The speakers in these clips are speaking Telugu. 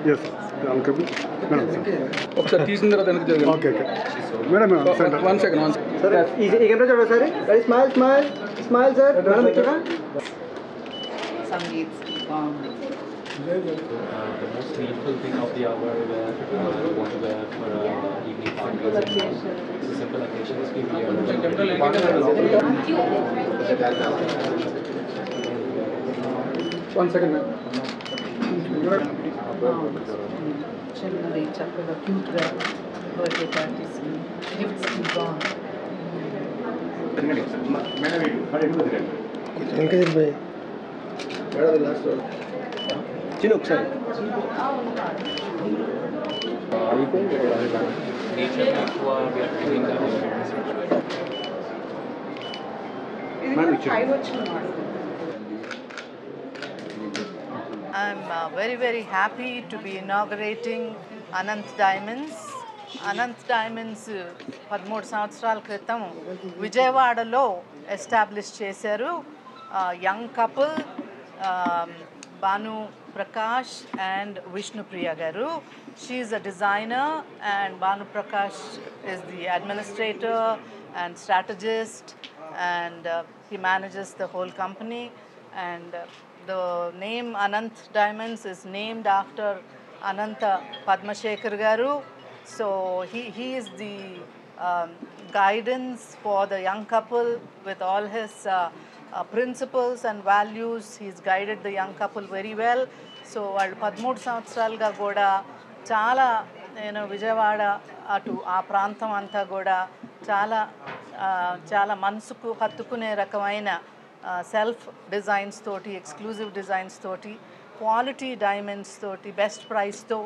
Yes, welcome. ఒకసారి తీసిన తర్వాత వెనక్కి జరగండి. Okay. Madam, one second. Sir, ఈ కెమెరా చూడండి sir. Ready, smile sir. Madam ఇక్కడ Sangeet gone. The most needful thing of the hour where you want to wear for evening parties. It's a simple occasion. It's been One second, ma'am. Generally, chakra, cute birthday parties, gifts gone. ఇంకా తిరిగిపోయి మేడం లాస్ట్ చిన్న ఒకసారి nature we are doing that. I'm very, very happy to be inaugurating Anant Diamonds. Anant Diamonds 13 సంవత్సరాల క్రితం విజయవాడలో ఎస్టాబ్లిష్ చేశారు. Young couple Bhanu Prakash and Vishnupriya గారు. She is a designer and Bhanu Prakash is the administrator and strategist, and he manages the whole company. And the name Anant Diamonds is named after Ananta Padmashekhar garu. So he is the guidance for the young couple with all his principles and values. He's guided the young couple very well. So వాళ్ళు 13 సంవత్సరాలుగా కూడా చాలా విజయవాడ అటు ఆ ప్రాంతం అంతా కూడా చాలా మనసుకు హత్తుకునే రకమైన సెల్ఫ్ డిజైన్స్ తోటి, ఎక్స్క్లూజివ్ డిజైన్స్ తోటి, క్వాలిటీ డైమండ్స్ తోటి, బెస్ట్ ప్రైస్తో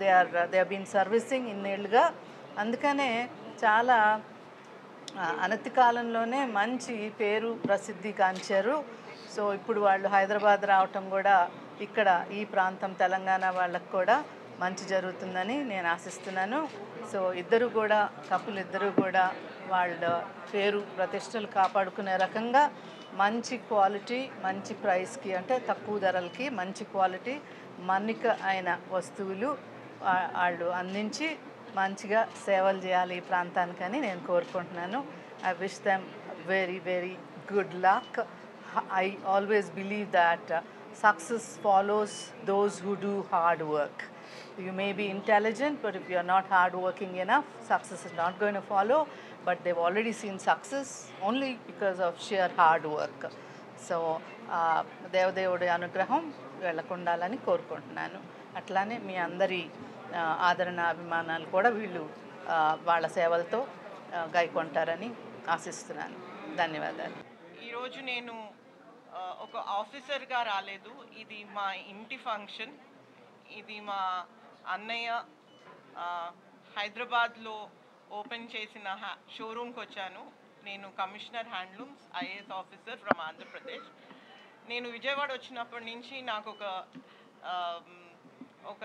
దే ఆర్ బీన్ సర్వీసింగ్ ఇన్నేళ్ళుగా. అందుకనే చాలా అనతి కాలంలోనే మంచి పేరు ప్రసిద్ధి కాంచారు. సో ఇప్పుడు వాళ్ళు హైదరాబాద్ రావటం కూడా ఇక్కడ ఈ ప్రాంతం తెలంగాణ వాళ్ళకు కూడా మంచి జరుగుతుందని నేను ఆశిస్తున్నాను. సో ఇద్దరు కూడా కపుల్ ఇద్దరు కూడా వాళ్ళ పేరు ప్రతిష్టలు కాపాడుకునే రకంగా మంచి క్వాలిటీ, మంచి ప్రైస్కి, అంటే తక్కువ ధరలకి మంచి క్వాలిటీ మన్నిక అయిన వస్తువులు వాళ్ళు అందించి మంచిగా సేవలు చేయాలి ఈ ప్రాంతానికని నేను కోరుకుంటున్నాను. I wish them very very good luck. I always believe that success follows those who do hard work. You may be intelligent, but if you are not hard working enough, success is not going to follow. But they've already seen success only because of sheer hard work. So దేవదేవుడి అనుగ్రహం వీళ్ళకు ఉండాలని కోరుకుంటున్నాను. అట్లానే మీ అందరి ఆదరణ అభిమానాలు కూడా వీళ్ళు వాళ్ళ సేవలతో గైకొంటారని ఆశిస్తున్నాను. ధన్యవాదాలు. ఈరోజు నేను ఒక ఆఫీసర్గా రాలేదు. ఇది మా ఇంటి ఫంక్షన్. ఇది మా అన్నయ్య హైదరాబాద్లో ఓపెన్ చేసిన షోరూమ్కి వచ్చాను. నేను commissioner handlooms, IAS officer from Andhra Pradesh. నేను విజయవాడ వచ్చినప్పటి నుంచి నాకు ఒక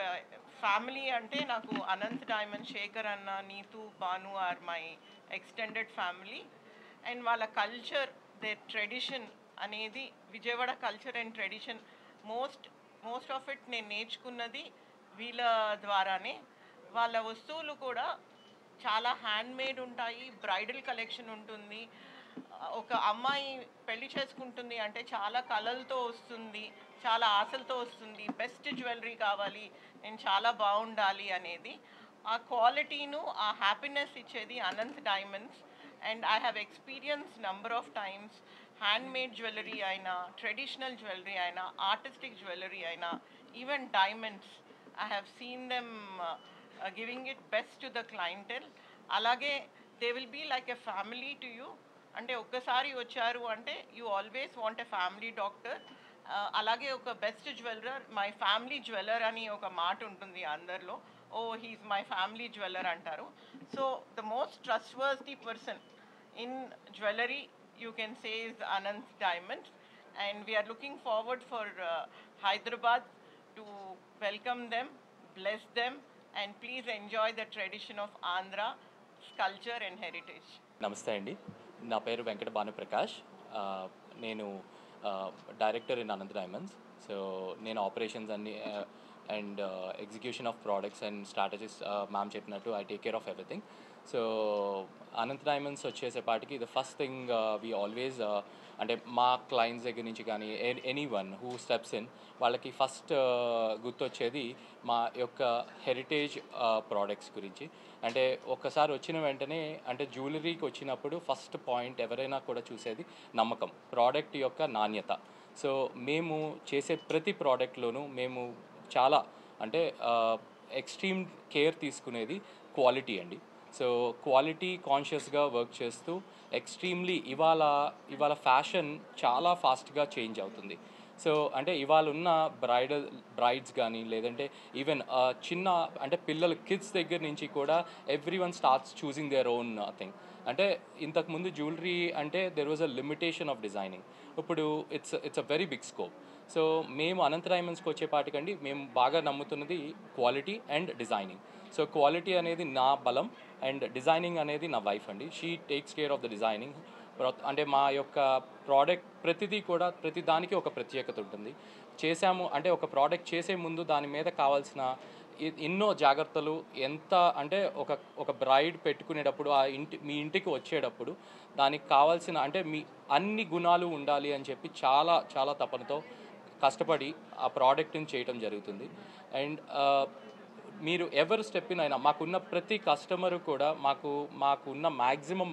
ఫ్యామిలీ అంటే నాకు అనంత్ డైమండ్, శేఖర్ అన్న, Neetu, Bhanu are my extended family. And వాళ్ళ కల్చర్, దేర్ ట్రెడిషన్ అనేది Vijayawada culture and tradition most of it నేను నేర్చుకున్నది వీళ్ళ ద్వారానే. వాళ్ళ వస్తువులు కూడా చాలా హ్యాండ్మేడ్ ఉంటాయి. బ్రైడల్ కలెక్షన్ ఉంటుంది. ఒక అమ్మాయి పెళ్లి చేసుకుంటుంది అంటే చాలా కళలతో వస్తుంది, చాలా ఆశలతో వస్తుంది. బెస్ట్ జ్యువెలరీ కావాలి, నేను చాలా బాగుండాలి అనేది. ఆ క్వాలిటీను, ఆ హ్యాపీనెస్ ఇచ్చేది Anant diamonds. And I have experienced number of times handmade jewelry aina, traditional jewelry aina, artistic jewelry aina, even diamonds. I have seen them giving it best to the clientele. Alage they will be like a family to you. అంటే ఒక్కసారి వచ్చారు అంటే you always want a family doctor. అలాగే ఒక best jeweller, my family jeweller అని ఒక మాట ఉంటుంది అందరిలో. Oh he's my family jeweller అంటారు. So the most trustworthy person in jewellery you can say is Ananth Diamonds, and we are looking forward for Hyderabad to welcome them, bless them, and please enjoy the tradition of Andhra culture and heritage. నమస్తే అండి, నా పేరు వెంకట భానుప్రకాష్. నేను director in Anant diamonds. So నేను ఆపరేషన్స్ అన్ని and execution of products and strategies ma'am చెప్పినట్టు I take care of everything. So Anant diamonds వచ్చేసేపాటికి the first thing we always అంటే మా క్లయింట్స్ దగ్గర నుంచి కానీ anyone who steps in వాళ్ళకి ఫస్ట్ గుర్తొచ్చేది మా యొక్క హెరిటేజ్ ప్రోడక్ట్స్ గురించి. అంటే ఒక్కసారి వచ్చిన వెంటనే అంటే జ్యువెలరీకి వచ్చినప్పుడు ఫస్ట్ పాయింట్ ఎవరైనా కూడా చూసేది నమ్మకం, ప్రోడక్ట్ యొక్క నాణ్యత. సో మేము చేసే ప్రతి ప్రోడక్ట్లోనూ మేము చాలా అంటే ఎక్స్ట్రీమ్ కేర్ తీసుకునేది క్వాలిటీ అండి. సో క్వాలిటీ కాన్షియస్గా వర్క్ చేస్తూ ఎక్స్ట్రీమ్లీ ఇవాళ ఫ్యాషన్ చాలా ఫాస్ట్గా చేంజ్ అవుతుంది. సో అంటే ఇవాళ ఉన్న బ్రైడ్స్ కానీ లేదంటే ఈవెన్ చిన్న అంటే పిల్లలు కిడ్స్ దగ్గర నుంచి కూడా everyone starts choosing their own thing. అంటే ఇంతకుముందు జ్యువెలరీ అంటే there was a limitation of designing. ఇప్పుడు it's a very big scope. So మేము అనంత్ డైమండ్స్కి వచ్చేపాటికండి మేము బాగా నమ్ముతున్నది quality and designing. So quality అనేది నా బలం అండ్ డిజైనింగ్ అనేది నా వైఫ్ అండి. She takes care of the designing. అంటే మా యొక్క ప్రోడక్ట్ ప్రతిదీ కూడా ప్రతి దానికి ఒక ప్రత్యేకత ఉంటుంది. చేసాము అంటే ఒక ప్రోడక్ట్ చేసే ముందు దాని మీద కావాల్సిన ఎన్నో జాగ్రత్తలు ఎంత అంటే ఒక బ్రైడ్ పెట్టుకునేటప్పుడు మీ ఇంటికి వచ్చేటప్పుడు దానికి కావాల్సిన అంటే మీ అన్ని గుణాలు ఉండాలి అని చెప్పి చాలా చాలా తపనతో కష్టపడి ఆ ప్రోడక్ట్ని చేయటం జరుగుతుంది. అండ్ మీరు ఎవరు స్టెప్ ఇన్ అయినా మాకున్న ప్రతి కస్టమరు కూడా మాకున్న మ్యాక్సిమం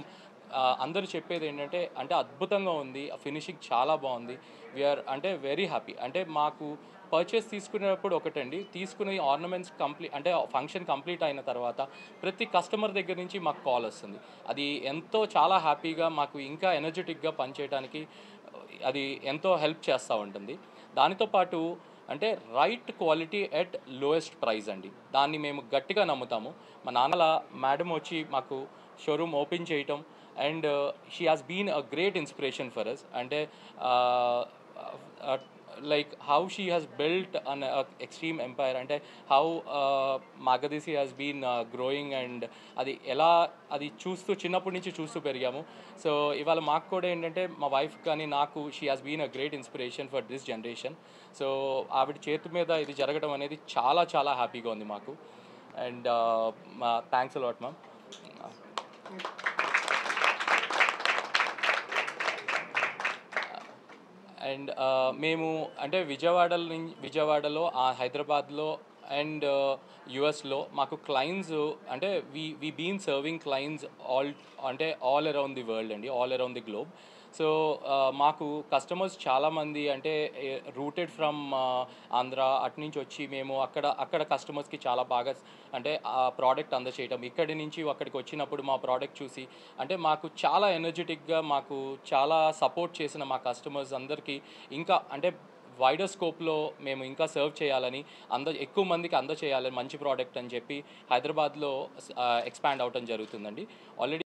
అందరూ చెప్పేది ఏంటంటే అంటే అద్భుతంగా ఉంది, ఫినిషింగ్ చాలా బాగుంది, వీఆర్ అంటే వెరీ హ్యాపీ. అంటే మాకు పర్చేస్ తీసుకునేటప్పుడు ఒకటండి, తీసుకునే ఆర్నమెంట్స్ అంటే ఫంక్షన్ కంప్లీట్ అయిన తర్వాత ప్రతి కస్టమర్ దగ్గర నుంచి మాకు కాల్ వస్తుంది. అది ఎంతో చాలా హ్యాపీగా మాకు ఇంకా ఎనర్జెటిక్గా పనిచేయడానికి అది ఎంతో హెల్ప్ చేస్తూ ఉంటుంది. దానితో పాటు అంటే right quality at lowest price అండి, దాన్ని మేము గట్టిగా నమ్ముతాము. మా నాన్నల మేడం వచ్చి మాకు షోరూమ్ ఓపెన్ చేయటం and she has been a great inspiration for us. అంటే like how she has built an extreme empire, అంటే how Magadisi has been growing and అది చూస్తూ చిన్నప్పటి నుంచి చూస్తూ పెరిగాము. సో ఇవాళ మాకు కూడా ఏంటంటే మా వైఫ్ కానీ నాకు she has been a great inspiration for this generation. So ఆవిడ చేతి మీద ఇది జరగడం అనేది చాలా చాలా హ్యాపీగా ఉంది మాకు. And thanks a lot ma'am. And మేము అంటే విజయవాడలో హైదరాబాద్లో అండ్ యుఎస్లో మాకు క్లయింట్స్ అంటే we been serving clients all around the world అండి, all around the globe. So మాకు కస్టమర్స్ చాలామంది అంటే రూటెడ్ ఫ్రమ్ ఆంధ్ర అటు నుంచి వచ్చి మేము అక్కడ కస్టమర్స్కి చాలా బాగా అంటే ఆ ప్రోడక్ట్ అందచేయటం, ఇక్కడి నుంచి అక్కడికి వచ్చినప్పుడు మా ప్రోడక్ట్ చూసి అంటే మాకు చాలా ఎనర్జెటిక్గా మాకు చాలా సపోర్ట్ చేసిన మా కస్టమర్స్ అందరికీ ఇంకా అంటే వైడర్ స్కోప్లో మేము ఇంకా సర్వ్ చేయాలని ఎక్కువ మందికి అందచేయాలని మంచి ప్రోడక్ట్ అని చెప్పి హైదరాబాద్లో ఎక్స్పాండ్ అవటం జరుగుతుందండి. ఆల్రెడీ